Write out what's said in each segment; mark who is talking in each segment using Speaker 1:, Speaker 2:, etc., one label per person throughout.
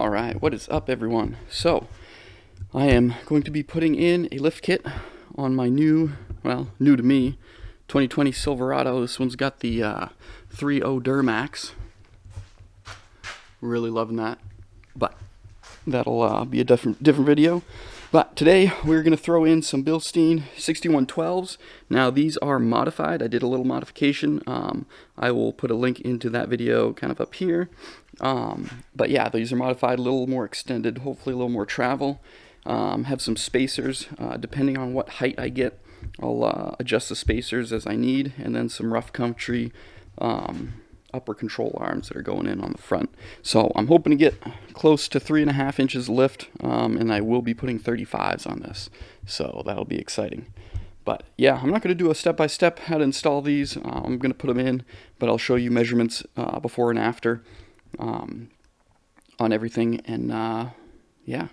Speaker 1: Alright, what is up everyone? So, I am going to be putting in a lift kit on my new to me, 2020 Silverado. This one's got the 3.0 Duramax. Really loving that, but that'll be a different video. But today we're going to throw in some Bilstein 6112s. Now these are modified. I did a little modification. I will put a link into that video kind of up here. But yeah, these are modified, a little more extended, hopefully a little more travel. Have some spacers. Depending on what height I get, I'll adjust the spacers as I need, and then some rough country upper control arms that are going in on the front. So I'm hoping to get close to 3.5 inches lift, and I will be putting 35s on this, so that'll be exciting. But yeah, I'm not going to do a step-by-step how to install these. I'm going to put them in, but I'll show you measurements before and after on everything, and yeah.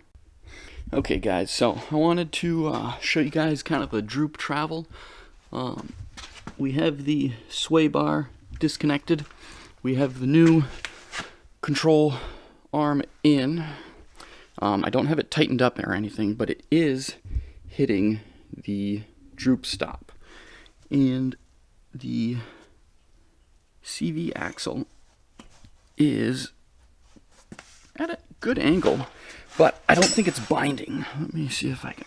Speaker 1: Okay guys, so I wanted to show you guys kind of a droop travel. We have the sway bar disconnected. We have the new control arm in. I don't have it tightened up or anything, but it is hitting the droop stop. And the CV axle is at a good angle, but I don't think it's binding. Let me see if I can.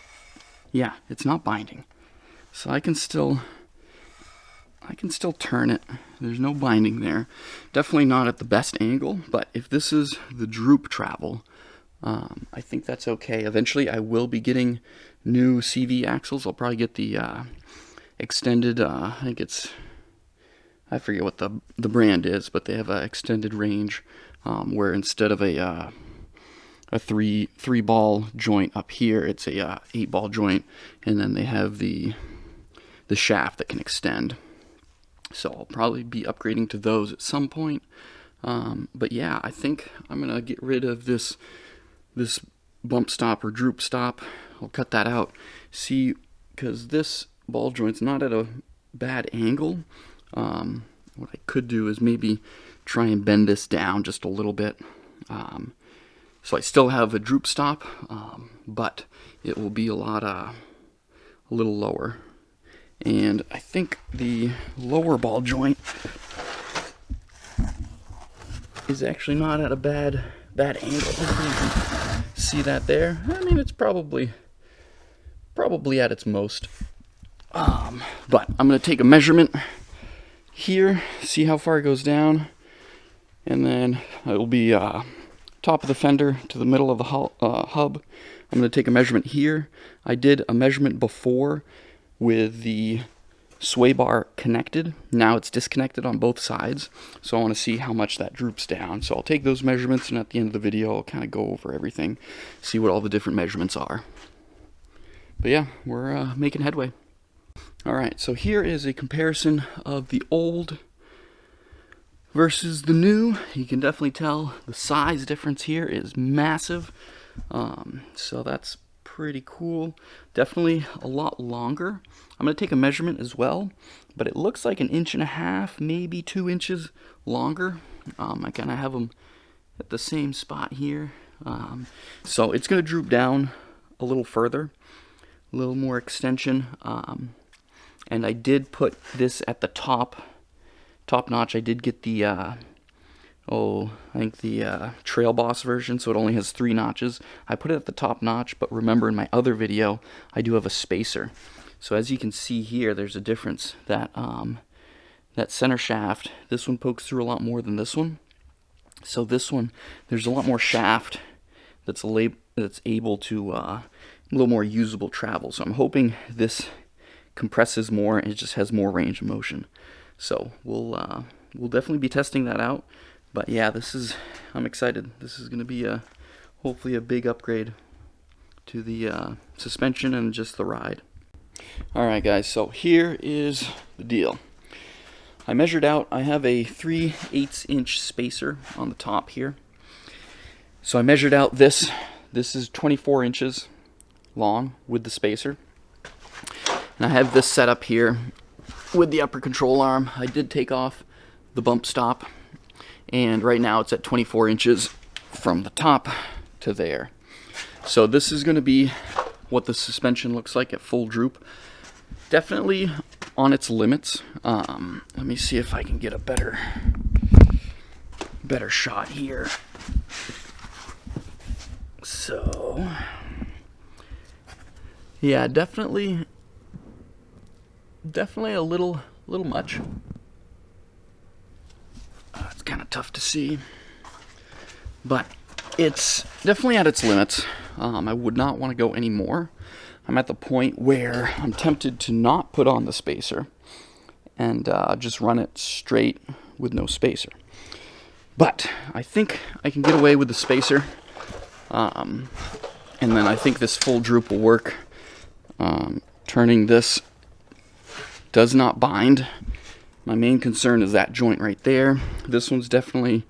Speaker 1: Yeah, it's not binding. So I can still turn it. There's no binding there. Definitely not at the best angle, but if this is the droop travel, I think that's okay. Eventually I will be getting new CV axles. I'll probably get the extended, I forget what the brand is, but they have an extended range where instead of a three ball joint up here, it's a 8-ball joint, and then they have the shaft that can extend. So I'll probably be upgrading to those at some point. But yeah, I think I'm gonna get rid of this bump stop or droop stop. I'll cut that out. See, because this ball joint's not at a bad angle. What I could do is maybe try and bend this down just a little bit. So I still have a droop stop, but it will be a little lower. And I think the lower ball joint is actually not at a bad angle. Hopefully you can see that there. I mean, it's probably at its most. But I'm going to take a measurement here, see how far it goes down, and then it will be top of the fender to the middle of the hub. I'm going to take a measurement here. I did a measurement before with the sway bar connected. Now it's disconnected on both sides, so I want to see how much that droops down. So I'll take those measurements, and at the end of the video I'll kind of go over everything, see what all the different measurements are. But yeah, we're making headway. Alright, so here is a comparison of the old versus the new. You can definitely tell the size difference here is massive. So that's pretty cool. Definitely a lot longer. I'm going to take a measurement as well, but it looks like 1.5 inches, maybe 2 inches longer. I kind of have them at the same spot here. So it's going to droop down a little further, a little more extension. And I did put this at the top notch. I did get the I think the Trail Boss version, so it only has 3 notches. I put it at the top notch, but remember in my other video, I do have a spacer. So as you can see here, there's a difference. That center shaft, this one pokes through a lot more than this one. So this one, there's a lot more shaft that's able to a little more usable travel. So I'm hoping this compresses more and it just has more range of motion. So we'll definitely be testing that out. But yeah, I'm excited. This is going to be hopefully a big upgrade to the suspension and just the ride. Alright guys, so here is the deal. I measured out, I have a 3/8 inch spacer on the top here. So I measured out this is 24 inches long with the spacer. And I have this set up here with the upper control arm. I did take off the bump stop, and right now it's at 24 inches from the top to there. So this is going to be what the suspension looks like at full droop. Definitely on its limits. Let me see if I can get a better shot here. So yeah, definitely a little much. It's kind of tough to see, but it's definitely at its limits. I would not want to go any more. I'm at the point where I'm tempted to not put on the spacer and just run it straight with no spacer. But I think I can get away with the spacer, and then I think this full droop will work. Turning this does not bind. My main concern is that joint right there. This one's definitely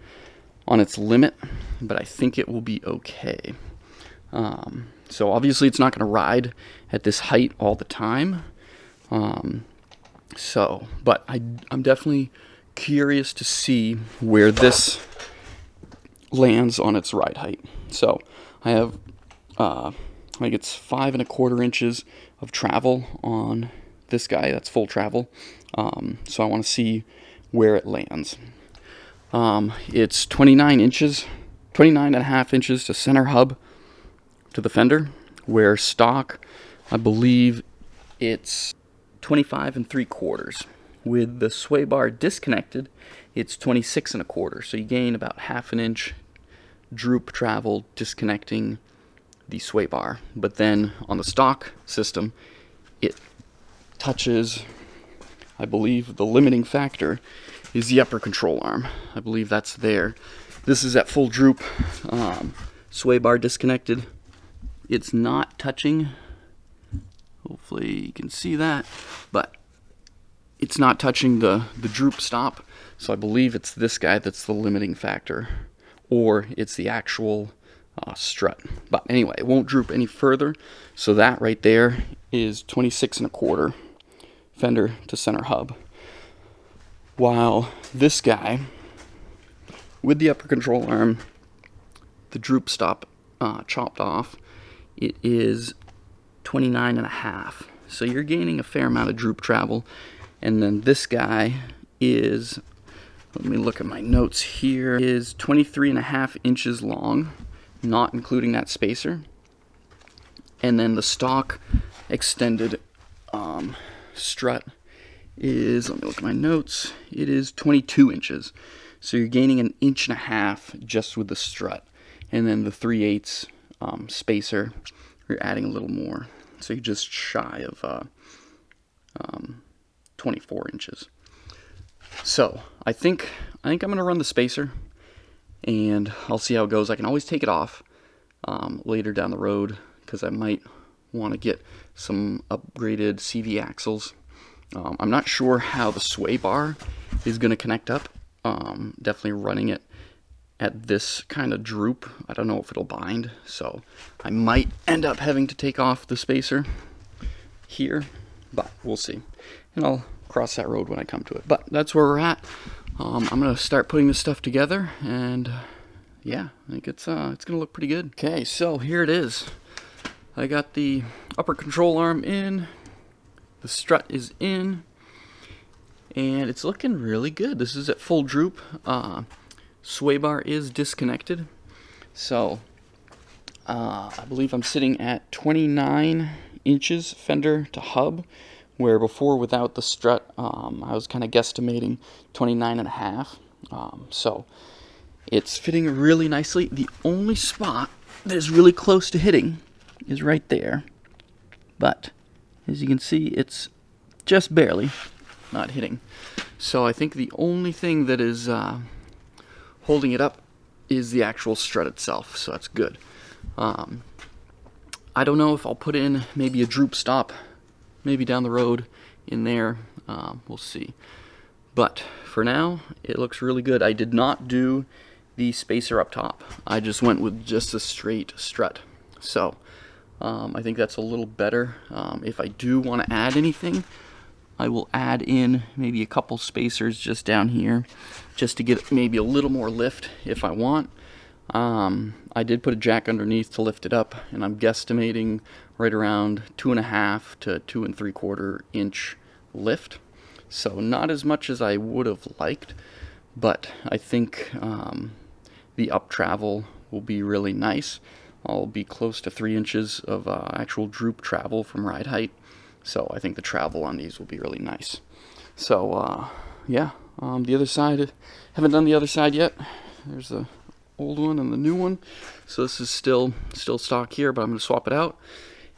Speaker 1: on its limit, but I think it will be okay. So obviously it's not going to ride at this height all the time. But I'm definitely curious to see where this lands on its ride height. So I have, I think it's 5 1/4 inches of travel on this guy. That's full travel. So I want to see where it lands. It's 29 and a half inches to center hub to the fender, where stock, I believe it's 25 3/4. With the sway bar disconnected, it's 26 1/4. So you gain about 1/2 inch droop travel disconnecting the sway bar. But then on the stock system, it touches, I believe the limiting factor is the upper control arm. I believe that's there. This is at full droop, sway bar disconnected. It's not touching, hopefully you can see that, but it's not touching the droop stop. So I believe it's this guy that's the limiting factor, or it's the actual strut. But anyway, it won't droop any further. So that right there is 26 1/4 fender to center hub. While this guy, with the upper control arm, the droop stop chopped off, it is 29 1/2. So you're gaining a fair amount of droop travel. And then this guy is, let me look at my notes here, is 23 1/2 inches long, not including that spacer. And then the stock extended strut is, let me look at my notes, it is 22 inches. So you're gaining 1.5 inches just with the strut. And then the 3/8 spacer, you're adding a little more. So you're just shy of 24 inches. So I think I'm going to run the spacer, and I'll see how it goes. I can always take it off later down the road, because I might want to get some upgraded CV axles. I'm not sure how the sway bar is going to connect up. Definitely running it at this kind of droop, I don't know if it'll bind, so I might end up having to take off the spacer here, but we'll see. And I'll cross that road when I come to it. But that's where we're at. I'm going to start putting this stuff together, and yeah, I think it's going to look pretty good. Okay, so here it is. I got the upper control arm in, the strut is in, and it's looking really good. This is at full droop. Sway bar is disconnected. So I believe I'm sitting at 29 inches fender to hub, where before without the strut I was kind of guesstimating 29 1/2. So it's fitting really nicely. The only spot that is really close to hitting is right there, but as you can see, it's just barely not hitting. So I think the only thing that is holding it up is the actual strut itself, so that's good. I don't know if I'll put in maybe a droop stop maybe down the road in there. We'll see. But for now, it looks really good. I did not do the spacer up top. I just went with just a straight strut. So I think that's a little better. If I do want to add anything, I will add in maybe a couple spacers just down here, just to get maybe a little more lift if I want. I did put a jack underneath to lift it up, and I'm guesstimating right around 2.5 to 2 3/4 inch lift. So not as much as I would have liked, but I think the up travel will be really nice. I'll be close to 3 inches of actual droop travel from ride height, so I think the travel on these will be really nice. So yeah, the other side, haven't done the other side yet. There's the old one and the new one, so this is still stock here, but I'm going to swap it out,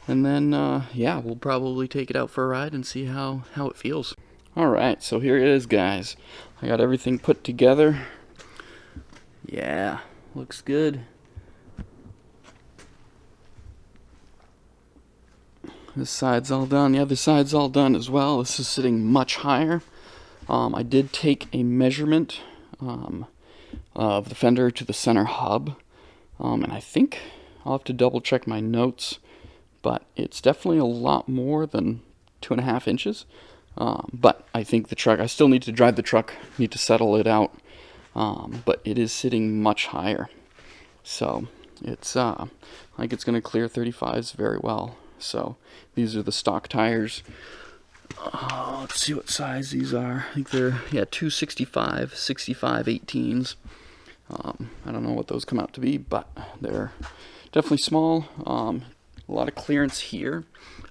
Speaker 1: and then yeah, we'll probably take it out for a ride and see how it feels. Alright, so here it is, guys. I got everything put together. Yeah, looks good. This side's all done. The other side's all done as well. This is sitting much higher. I did take a measurement of the fender to the center hub, and I think I'll have to double check my notes, but it's definitely a lot more than 2.5 inches. But I think the truck, I still need to drive the truck, need to settle it out, but it is sitting much higher. So it's I think it's going to clear 35s very well. So these are the stock tires. Let's see what size these are. I think they're 265, 65 18s. I don't know what those come out to be, but they're definitely small. A lot of clearance here.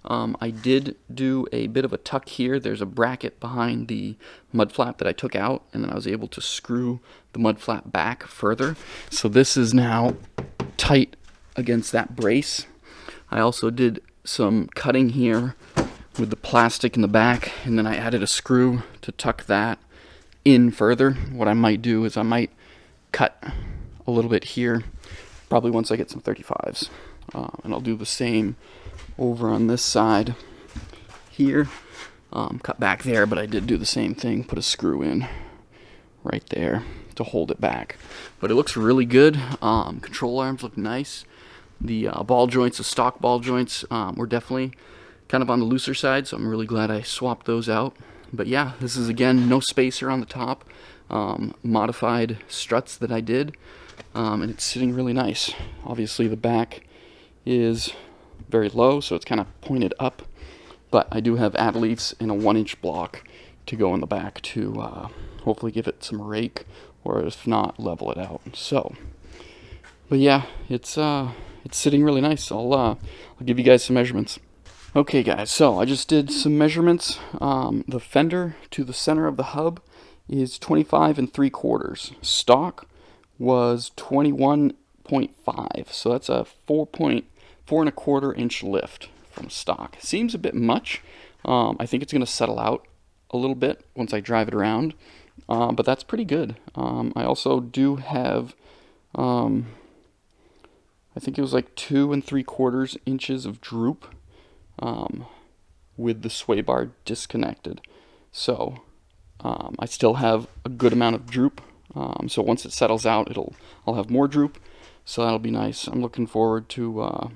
Speaker 1: I did do a bit of a tuck here. There's a bracket behind the mud flap that I took out, and then I was able to screw the mud flap back further. So this is now tight against that brace. I also did some cutting here with the plastic in the back, and then I added a screw to tuck that in further. What I might do is I might cut a little bit here, probably once I get some 35s. And I'll do the same over on this side here. Cut back there, but I did do the same thing, put a screw in right there to hold it back. But it looks really good. Control arms look nice. The ball joints, the stock ball joints, were definitely kind of on the looser side, so I'm really glad I swapped those out. But yeah, this is again no spacer on the top, modified struts that I did, and it's sitting really nice. Obviously the back is very low, so it's kind of pointed up, but I do have add leaves and a 1-inch block to go in the back to hopefully give it some rake, or if not, level it out. So, but yeah, it's sitting really nice. I'll give you guys some measurements. Okay guys, so I just did some measurements. The fender to the center of the hub is 25 3/4. Stock was 21.5, so that's a 4.4 1/4 inch lift from stock. Seems a bit much. I think it's going to settle out a little bit once I drive it around, but that's pretty good. I also do have, I think it was like 2 3/4 inches of droop with the sway bar disconnected. So I still have a good amount of droop. So once it settles out, I'll have more droop. So that'll be nice. I'm looking forward to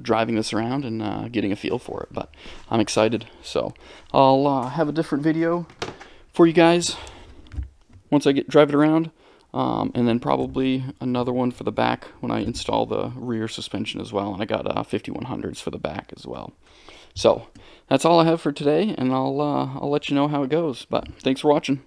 Speaker 1: driving this around and getting a feel for it. But I'm excited. So I'll have a different video for you guys once I drive it around. And then probably another one for the back when I install the rear suspension as well. And I got 5100s for the back as well. So that's all I have for today, and I'll let you know how it goes. But thanks for watching.